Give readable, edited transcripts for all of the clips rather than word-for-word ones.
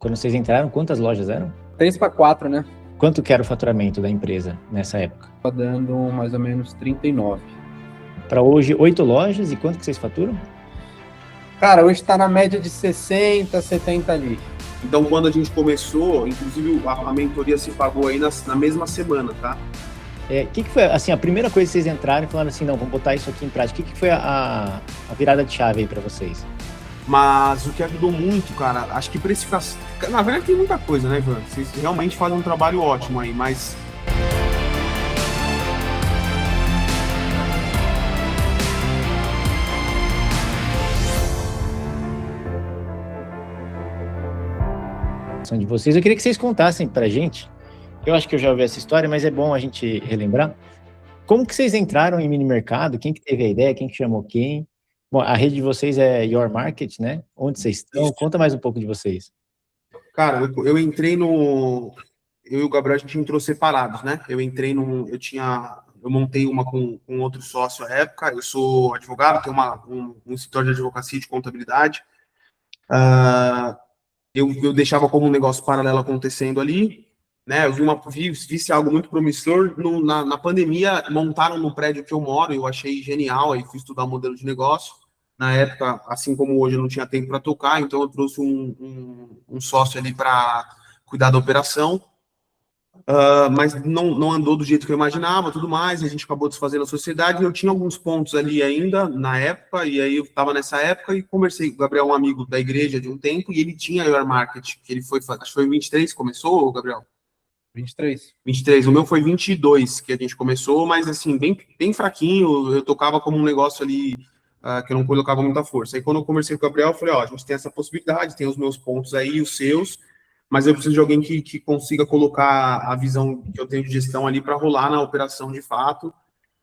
Quando vocês entraram, quantas lojas eram? 3 para 4, né? Quanto que era o faturamento da empresa nessa época? Tá dando mais ou menos 39. Para hoje, 8 lojas, e quanto que vocês faturam? Cara, hoje está na média de 60, 70 ali. Então, quando a gente começou, inclusive a mentoria se pagou aí na mesma semana, tá? Que foi, assim, a primeira coisa que vocês entraram e falaram assim, não, vamos botar isso aqui em prática? O que foi a virada de chave aí para vocês? Mas o que ajudou muito, cara, acho que precificação... Na verdade tem muita coisa, né, Ivan? Vocês realmente fazem um trabalho ótimo aí, mas... De vocês, eu queria que vocês contassem pra gente, eu acho que eu já ouvi essa história, mas é bom a gente relembrar, como que vocês entraram em mini mercado, quem que teve a ideia, quem que chamou quem? Bom, a rede de vocês é Your Market, né? Onde vocês estão? Conta mais um pouco de vocês. Cara, eu entrei no... Eu e o Gabriel, a gente entrou separados, né? Eu montei uma com outro sócio à época, eu sou advogado, tenho um escritório de advocacia e de contabilidade. Eu deixava como um negócio paralelo acontecendo ali, né? Eu vi algo muito promissor. Na pandemia, montaram no prédio que eu moro, eu achei genial, aí fui estudar o modelo de negócio. Na época, assim como hoje, eu não tinha tempo para tocar, então eu trouxe um sócio ali para cuidar da operação. Mas não andou do jeito que eu imaginava, tudo mais, e a gente acabou desfazendo a sociedade. Eu tinha alguns pontos ali ainda, na época, e aí eu estava nessa época e conversei com o Gabriel, um amigo da igreja de um tempo, e ele tinha Your Market, que ele foi, acho que foi em 23 que começou, Gabriel? 23. 23, o meu foi 22 que a gente começou, mas assim, bem fraquinho, eu tocava como um negócio ali que eu não colocava muita força. Aí quando eu conversei com o Gabriel, eu falei, ó, a gente tem essa possibilidade, tem os meus pontos aí, os seus, mas eu preciso de alguém que consiga colocar a visão que eu tenho de gestão ali para rolar na operação de fato.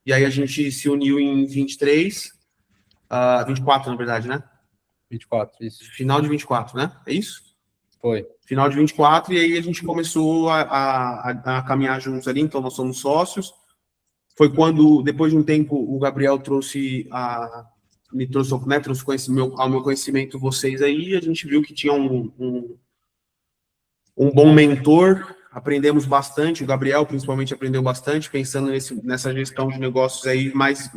E aí a gente se uniu em 24, na verdade, né? 24, isso. Final de 24, né? É isso? Foi. Final de 24, e aí a gente começou a caminhar juntos ali, então nós somos sócios. Foi quando, depois de um tempo, o Gabriel me trouxe ao meu conhecimento vocês aí, a gente viu que tinha um bom mentor, aprendemos bastante, o Gabriel principalmente aprendeu bastante, pensando nessa gestão de negócios aí mais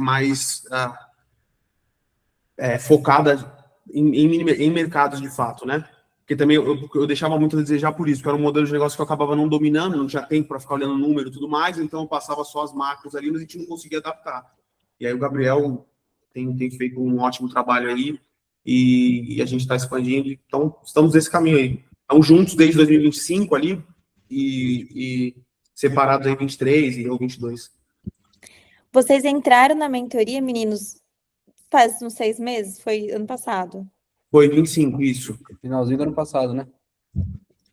focada em mercados de fato, né? Porque também eu deixava muito a desejar por isso, porque era um modelo de negócio que eu acabava não dominando, não tinha tempo para ficar olhando número e tudo mais, então eu passava só as macros ali, mas a gente não conseguia adaptar. E aí o Gabriel tem feito um ótimo trabalho aí, e a gente está expandindo, então estamos nesse caminho aí. Estamos juntos desde 2025 ali, e separados aí 23 e eu 22. Vocês entraram na mentoria, meninos, faz uns 6 meses? Foi ano passado? Foi 25, isso. Finalzinho do ano passado, né?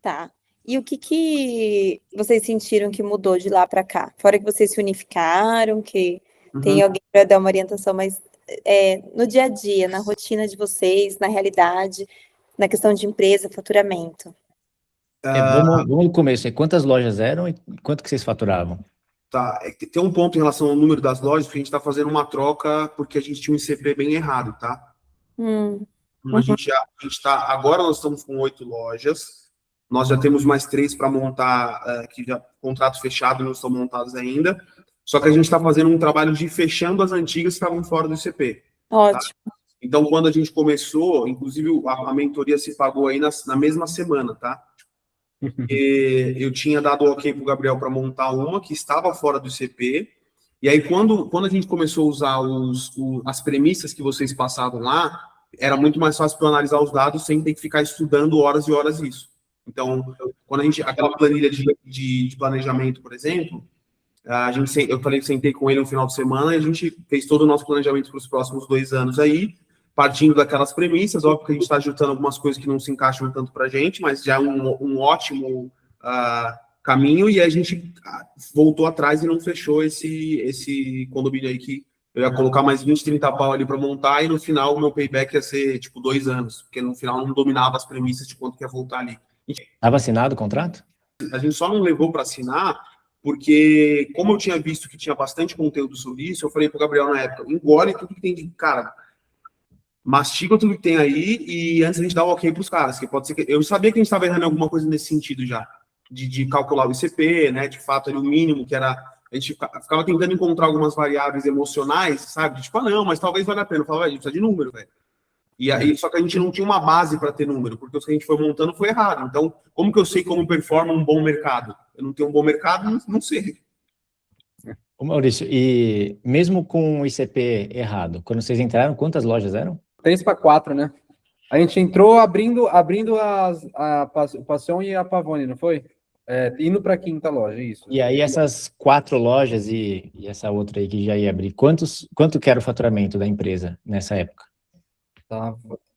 Tá. E o que vocês sentiram que mudou de lá para cá? Fora que vocês se unificaram, que tem alguém para dar uma orientação, mas no dia a dia, na rotina de vocês, na realidade, na questão de empresa, faturamento. Vamos no começo, quantas lojas eram e quanto que vocês faturavam? Tá, tem um ponto em relação ao número das lojas, porque a gente está fazendo uma troca porque a gente tinha um ICP bem errado, tá? Agora nós estamos com 8 lojas, nós já temos mais 3 para montar, que já contrato fechado, não estão montados ainda, só que a gente está fazendo um trabalho de fechando as antigas que estavam fora do ICP. Ótimo. Tá? Então, quando a gente começou, inclusive a mentoria se pagou aí na mesma semana, tá? Eu tinha dado ok para o Gabriel para montar uma que estava fora do ICP, e aí quando a gente começou a usar as premissas que vocês passavam lá, era muito mais fácil para analisar os dados sem ter que ficar estudando horas e horas isso. Então, quando aquela planilha de planejamento, por exemplo, sentei com ele no final de semana e a gente fez todo o nosso planejamento para os próximos 2 anos aí, partindo daquelas premissas. Óbvio que a gente está ajustando algumas coisas que não se encaixam tanto para a gente, mas já é um ótimo caminho, e a gente voltou atrás e não fechou esse condomínio aí que eu ia colocar mais 20, 30 pau ali para montar, e no final o meu payback ia ser, 2 anos, porque no final não dominava as premissas de quanto que ia voltar ali. Estava assinado o contrato? A gente só não levou para assinar, porque como eu tinha visto que tinha bastante conteúdo sobre isso, eu falei pro Gabriel na época, engole tudo que tem de... Cara, mastiga tudo que tem aí e antes a gente dá o ok para os caras, que pode ser que... Eu sabia que a gente estava errando em alguma coisa nesse sentido já, de calcular o ICP, né, de fato ali o mínimo, que era... A gente ficava tentando encontrar algumas variáveis emocionais, sabe? Tipo, não, mas talvez valha a pena. Eu falava, a gente precisa de número, velho. E aí, só que a gente não tinha uma base para ter número, porque o que a gente foi montando foi errado. Então, como que eu sei como performa um bom mercado? Eu não tenho um bom mercado, não sei. Ô Maurício, e mesmo com o ICP errado, quando vocês entraram, quantas lojas eram? 3 para 4, né? A gente entrou abrindo o Passion e a Pavone, não foi? Indo para a quinta loja, isso. E aí essas 4 lojas e essa outra aí que já ia abrir, quanto que era o faturamento da empresa nessa época?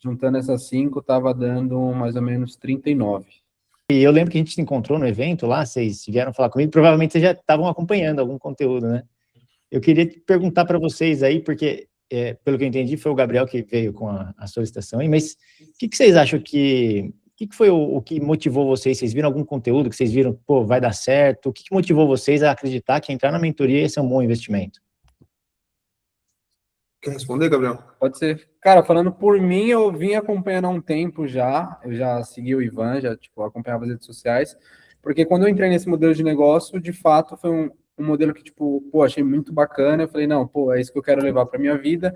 Juntando essas 5, estava dando mais ou menos 39. E eu lembro que a gente se encontrou no evento lá, vocês vieram falar comigo, provavelmente vocês já estavam acompanhando algum conteúdo, né? Eu queria perguntar para vocês aí, porque, pelo que eu entendi, foi o Gabriel que veio com a solicitação aí, mas o que vocês acham que foi o que motivou vocês? Vocês viram algum conteúdo que vocês viram, pô, vai dar certo? O que motivou vocês a acreditar que entrar na mentoria ia ser um bom investimento? Quer responder, Gabriel? Pode ser. Cara, falando por mim, eu vim acompanhando há um tempo já. Eu já segui o Ivan, já acompanhava as redes sociais. Porque quando eu entrei nesse modelo de negócio, de fato, foi um modelo que, achei muito bacana. Eu falei, não, é isso que eu quero levar para minha vida.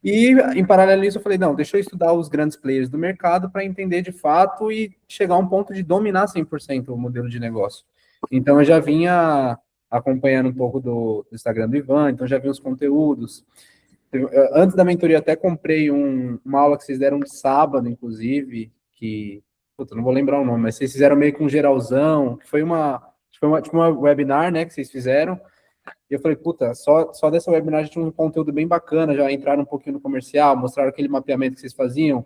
E, em paralelo a isso, eu falei, não, deixa eu estudar os grandes players do mercado para entender de fato e chegar a um ponto de dominar 100% o modelo de negócio. Então, eu já vinha acompanhando um pouco do Instagram do Ivan, então já vi os conteúdos. Antes da mentoria, até comprei uma aula que vocês deram de sábado, inclusive, que, não vou lembrar o nome, mas vocês fizeram meio com um geralzão, que foi tipo uma webinar, né, que vocês fizeram. E eu falei, só dessa webinar já tinha um conteúdo bem bacana, já entraram um pouquinho no comercial, mostraram aquele mapeamento que vocês faziam,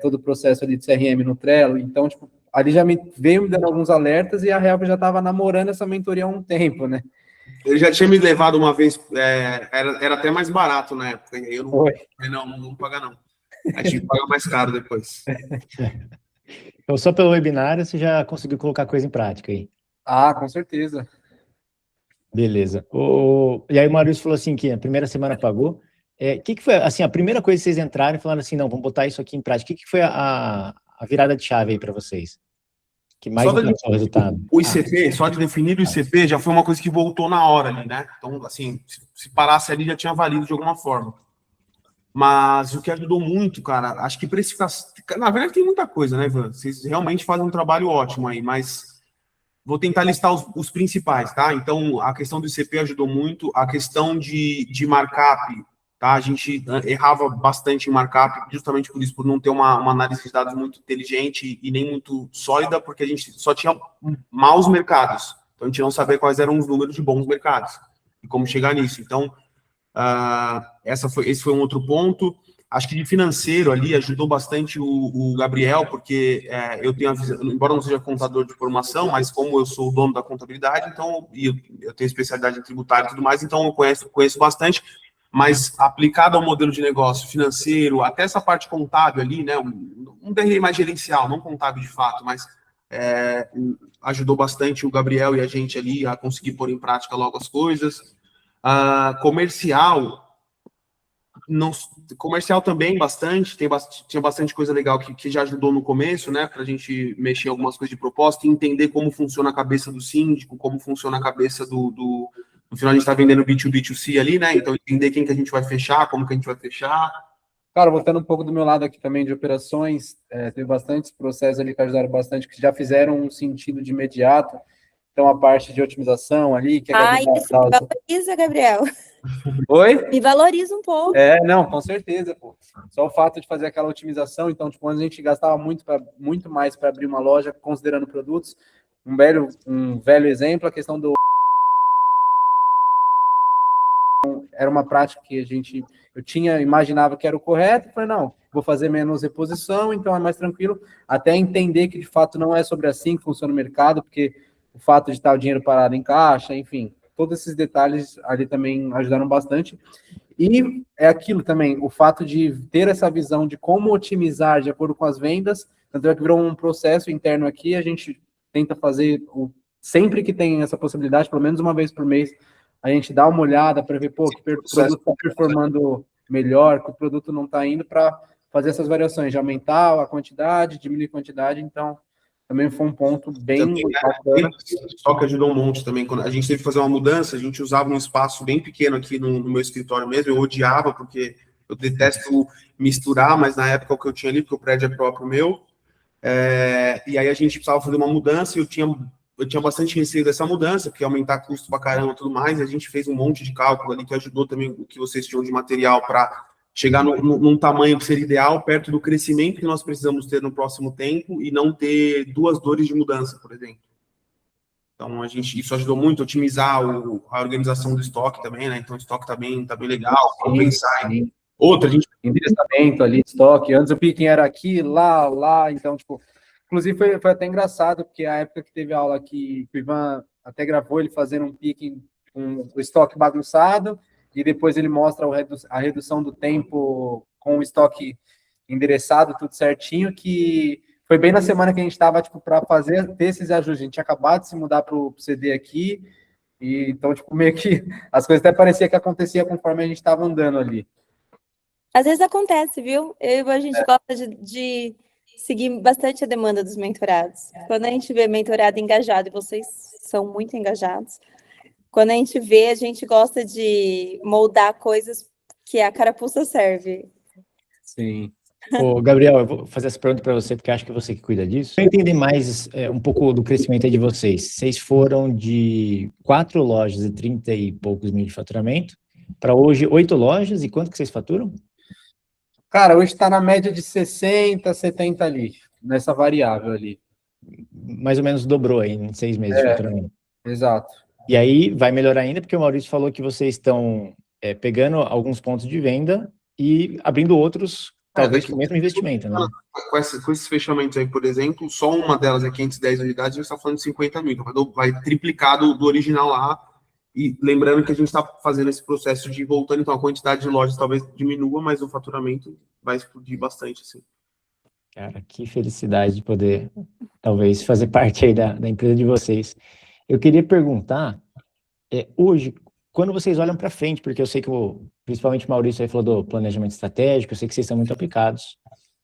todo o processo ali de CRM no Trello. Então, ali já veio me dando alguns alertas e a Help já estava namorando essa mentoria há um tempo, né? Ele já tinha me levado uma vez, era até mais barato na época, e aí eu não vou pagar não. A gente paga mais caro depois. Então, só pelo webinar, você já conseguiu colocar coisa em prática aí? Ah, com certeza. Beleza. E aí o Maurício falou assim, que a primeira semana pagou. Que foi, assim, a primeira coisa que vocês entraram e falaram assim, não, vamos botar isso aqui em prática. O que foi a virada de chave aí para vocês? Que mais influenciou o resultado? O ICP, só de definir o ICP, já foi uma coisa que voltou na hora ali, né? Então, assim, se parasse ali, já tinha valido de alguma forma. Mas o que ajudou muito, cara, acho que precificação... Na verdade, tem muita coisa, né, Ivan? Vocês realmente fazem um trabalho ótimo aí, mas vou tentar listar os principais, tá? Então, a questão do ICP ajudou muito, a questão de markup, tá? A gente errava bastante em markup, justamente por isso, por não ter uma análise de dados muito inteligente e nem muito sólida, porque a gente só tinha maus mercados. Então, a gente não sabia quais eram os números de bons mercados e como chegar nisso. Então, esse foi um outro ponto. Acho que de financeiro ali ajudou bastante o Gabriel, porque eu tenho a visão, embora não seja contador de formação, mas como eu sou o dono da contabilidade, então, e eu tenho especialidade em tributário e tudo mais, então eu conheço bastante, mas aplicado ao modelo de negócio financeiro, até essa parte contábil ali, né, um DRE mais gerencial, não contábil de fato, mas ajudou bastante o Gabriel e a gente ali a conseguir pôr em prática logo as coisas. Comercial também bastante, tinha bastante coisa legal que já ajudou no começo, né, para a gente mexer em algumas coisas de proposta e entender como funciona a cabeça do síndico, como funciona a cabeça no final a gente está vendendo B2B2C ali, né, então entender quem que a gente vai fechar, como que a gente vai fechar. Cara, voltando um pouco do meu lado aqui também de operações, teve bastantes processos ali que ajudaram bastante, que já fizeram um sentido de imediato. Então, a parte de otimização ali... isso me valoriza, Gabriel. Oi? Me valoriza um pouco. Não, com certeza, pô. Só o fato de fazer aquela otimização, então, quando a gente gastava muito mais para abrir uma loja, considerando produtos, um velho exemplo, a questão do... Era uma prática que eu imaginava que era o correto, falei, não, vou fazer menos reposição, então é mais tranquilo, até entender que, de fato, não é sobre assim que funciona o mercado, porque o fato de estar o dinheiro parado em caixa, enfim, todos esses detalhes ali também ajudaram bastante. E é aquilo também, o fato de ter essa visão de como otimizar de acordo com as vendas, tanto é que virou um processo interno aqui, a gente tenta fazer, sempre que tem essa possibilidade, pelo menos uma vez por mês, a gente dá uma olhada para ver, que o produto está performando melhor, que o produto não está indo, para fazer essas variações, de aumentar a quantidade, diminuir a quantidade, então também foi um ponto bem Também, bacana. Só que ajudou um monte também. Quando a gente teve que fazer uma mudança, a gente usava um espaço bem pequeno aqui no meu escritório mesmo. Eu odiava, porque eu detesto misturar, mas na época o que eu tinha ali, porque o prédio é próprio meu. E aí a gente precisava fazer uma mudança e eu tinha bastante receio dessa mudança, porque ia aumentar custo pra caramba e tudo mais. E a gente fez um monte de cálculo ali que ajudou também o que vocês tinham de material para chegar num tamanho que seria ideal, perto do crescimento que nós precisamos ter no próximo tempo e não ter duas dores de mudança, por exemplo. Então, isso ajudou muito a otimizar a organização do estoque também, né? Então, o estoque tá bem legal. Vamos pensar em outra, a gente... Endereçamento ali, estoque. Antes o picking era aqui, lá. Então, tipo... Inclusive, foi até engraçado, porque a época que teve aula que o Ivan até gravou ele fazendo um picking com o estoque bagunçado, e depois ele mostra a redução do tempo com o estoque endereçado, tudo certinho, que foi bem na semana que a gente estava, tipo, para ter esses ajustes. A gente tinha acabado de se mudar para o CD aqui, e então, tipo, meio que as coisas até parecia que acontecia conforme a gente estava andando ali. Às vezes acontece, viu? A gente gosta de seguir bastante a demanda dos mentorados. Quando a gente vê mentorado engajado, e vocês são muito engajados, quando a gente vê, a gente gosta de moldar coisas que a carapuça serve. Sim. Ô, Gabriel, eu vou fazer essa pergunta para você, porque acho que é você que cuida disso. Para entender mais um pouco do crescimento aí de vocês. Vocês foram de 4 lojas e 30 e poucos mil de faturamento para hoje 8 lojas, e quanto que vocês faturam? Cara, hoje está na média de 60, 70 ali, nessa variável ali. Mais ou menos dobrou aí em 6 meses de faturamento. Exato. E aí vai melhorar ainda, porque o Maurício falou que vocês estão pegando alguns pontos de venda e abrindo outros, talvez com o mesmo investimento, né? Com esses fechamentos aí, por exemplo, só uma delas é 510 unidades, a gente está falando de 50 mil, então vai triplicar do original lá. E lembrando que a gente está fazendo esse processo de voltando, então a quantidade de lojas talvez diminua, mas o faturamento vai explodir bastante, assim. Cara, que felicidade de poder, talvez, fazer parte aí da empresa de vocês. Eu queria perguntar, hoje, quando vocês olham para frente, porque eu sei que principalmente o Maurício aí falou do planejamento estratégico, eu sei que vocês são muito aplicados,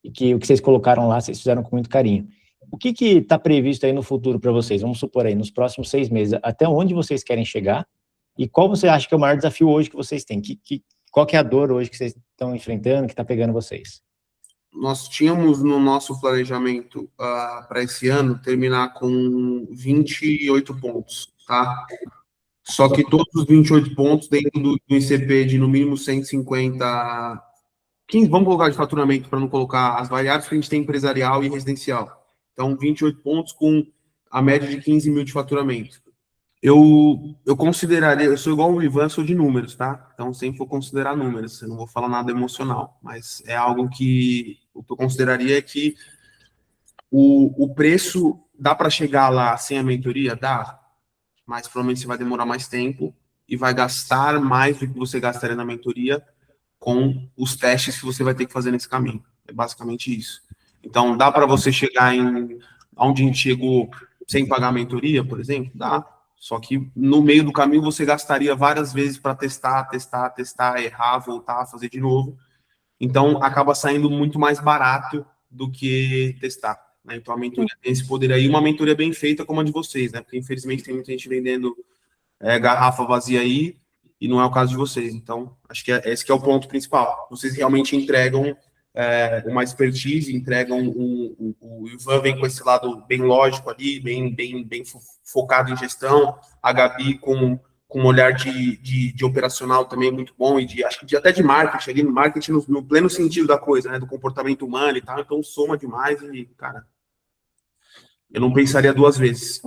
e que o que vocês colocaram lá, vocês fizeram com muito carinho. O que está previsto aí no futuro para vocês? Vamos supor aí, nos próximos 6 meses, até onde vocês querem chegar? E qual você acha que é o maior desafio hoje que vocês têm? Qual que é a dor hoje que vocês estão enfrentando, que está pegando vocês? Nós tínhamos no nosso planejamento para esse ano terminar com 28 pontos, tá? Só que todos os 28 pontos dentro do ICP de no mínimo 150... vamos colocar de faturamento para não colocar as variáveis que a gente tem empresarial e residencial. Então, 28 pontos com a média de 15 mil de faturamento. Eu consideraria, eu sou igual o Ivan, sou de números, tá? Então, sempre vou considerar números, eu não vou falar nada emocional, mas é algo que o que eu consideraria é que o preço dá para chegar lá sem a mentoria? Dá, mas provavelmente você vai demorar mais tempo e vai gastar mais do que você gastaria na mentoria com os testes que você vai ter que fazer nesse caminho. É basicamente isso. Então, dá para você chegar onde a gente chegou sem pagar a mentoria, por exemplo? Dá. Só que no meio do caminho você gastaria várias vezes para testar, errar, voltar, fazer de novo. Então, acaba saindo muito mais barato do que testar, né? Então, a mentoria tem esse poder aí, uma mentoria bem feita como a de vocês, né? Porque, infelizmente, tem muita gente vendendo garrafa vazia aí, e não é o caso de vocês. Então, acho que esse que é o ponto principal. Vocês realmente entregam uma expertise, entregam o Ivan vem com esse lado bem lógico ali, bem focado em gestão, a Gabi com um olhar de operacional também muito bom, e acho que até de marketing, ali no marketing no pleno sentido da coisa, né, do comportamento humano e tal, então soma demais e, cara, eu não pensaria 2 vezes.